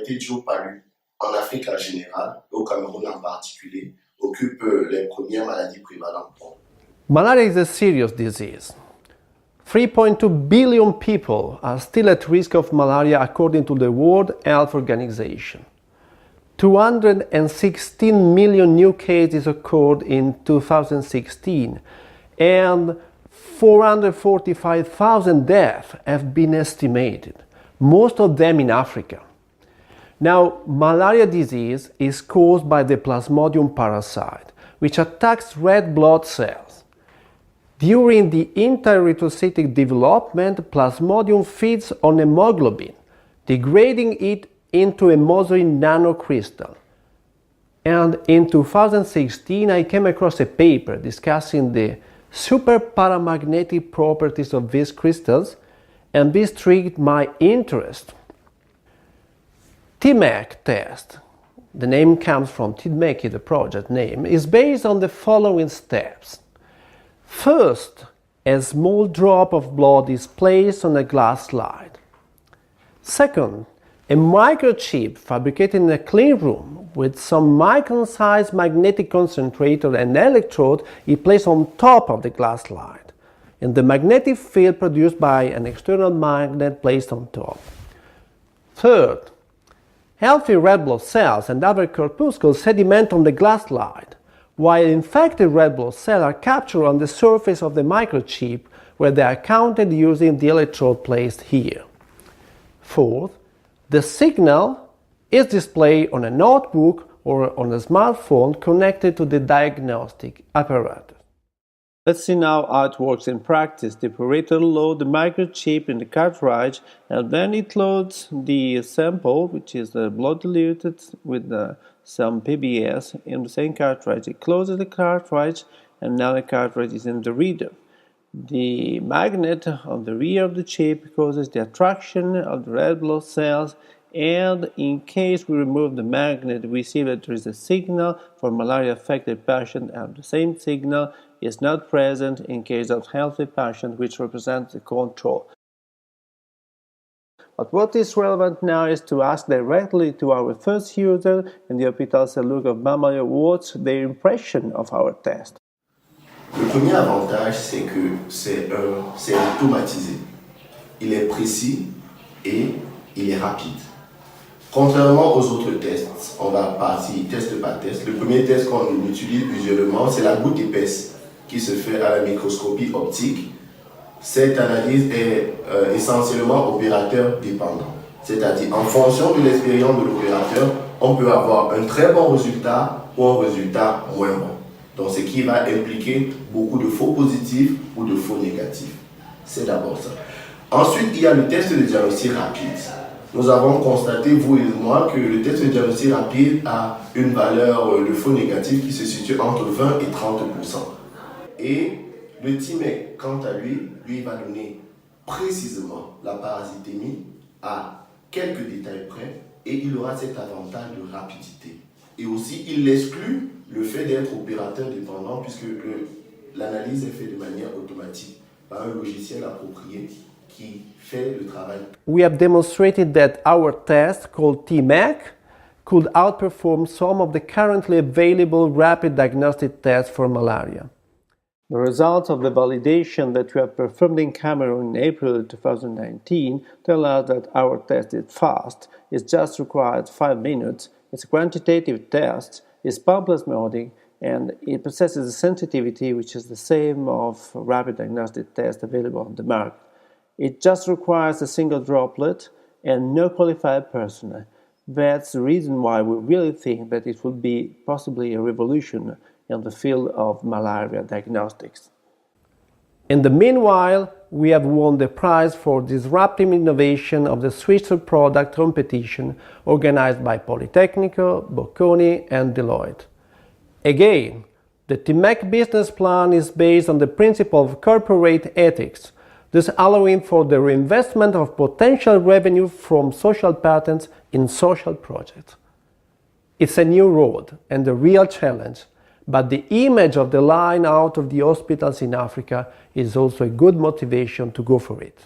mortalité due au palu en Afrique en général et au Cameroun en particulier occupe les premières maladies prévalentes. Malaria is a serious disease. 3.2 billion people are still at risk of malaria according to the World Health Organization. 216 million new cases occurred in 2016 and 445,000 deaths have been estimated, most of them in Africa. Now, malaria disease is caused by the Plasmodium parasite, which attacks red blood cells. During the intererythrocytic development, Plasmodium feeds on hemoglobin, degrading it into a mosaic nanocrystal. And in 2016, I came across a paper discussing the super paramagnetic properties of these crystals, and this triggered my interest. TMek test, the name comes from TMek, the project name, is based on the following steps. First, a small drop of blood is placed on a glass slide. Second, a microchip fabricated in a clean room with some micron-sized magnetic concentrator and electrode is placed on top of the glass slide, and the magnetic field produced by an external magnet placed on top. Third, healthy red blood cells and other corpuscles sediment on the glass slide, while infected red blood cells are captured on the surface of the microchip where they are counted using the electrode placed here. Fourth, the signal is displayed on a notebook or on a smartphone connected to the diagnostic apparatus. Let's see now how it works in practice. The operator loads the microchip in the cartridge and then it loads the sample, which is the blood diluted with some PBS in the same cartridge. It closes the cartridge and now the cartridge is in the reader. The magnet on the rear of the chip causes the attraction of the red blood cells, and in case we remove the magnet, we see that there is a signal for malaria-affected patient, and the same signal is not present in case of healthy patient, which represents the control. But what is relevant now is to ask directly to our first user in the Hôpital Saint-Luc of Mbalmayo what's their impression of our test. Le premier avantage, c'est que c'est automatisé. Il est précis et il est rapide. Contrairement aux autres tests, on va partir test par test. Le premier test qu'on utilise usuellement, c'est la goutte épaisse qui se fait à la microscopie optique. Cette analyse est essentiellement opérateur dépendant. C'est-à-dire, en fonction de l'expérience de l'opérateur, on peut avoir un très bon résultat ou un résultat moins bon. Donc, ce qui va impliquer beaucoup de faux positifs ou de faux négatifs. C'est d'abord ça. Ensuite, il y a le test de diagnostic rapide. Nous avons constaté, vous et moi, que le test de diagnostic rapide a une valeur de faux négatif qui se situe entre 20 et 30%. Et le TMek, quant à lui va donner précisément la parasitémie à quelques détails près et il aura cet avantage de rapidité. Et aussi, il exclut le fait d'être opérateur dépendant puisque l'analyse est faite de manière automatique par un logiciel approprié qui fait le travail. We have demonstrated that our test, called TMek, could outperform some of the currently available rapid diagnostic tests for malaria. The results of the validation that we have performed in Camerun in April 2019 tell us that our test is fast, it just requires 5 minutes, it's a quantitative test, it's pan-plasmodic, and it possesses a sensitivity which is the same of rapid diagnostic tests available on the market. It just requires a single droplet and no qualified person. That's the reason why we really think that it will be possibly a revolution in the field of malaria diagnostics. In the meanwhile, we have won the prize for disruptive innovation of the Swiss product competition organized by Politecnico, Bocconi and Deloitte. Again, the TMek business plan is based on the principle of corporate ethics, thus allowing for the reinvestment of potential revenue from social patents in social projects. It's a new road and a real challenge, but the image of the line out of the hospitals in Africa is also a good motivation to go for it.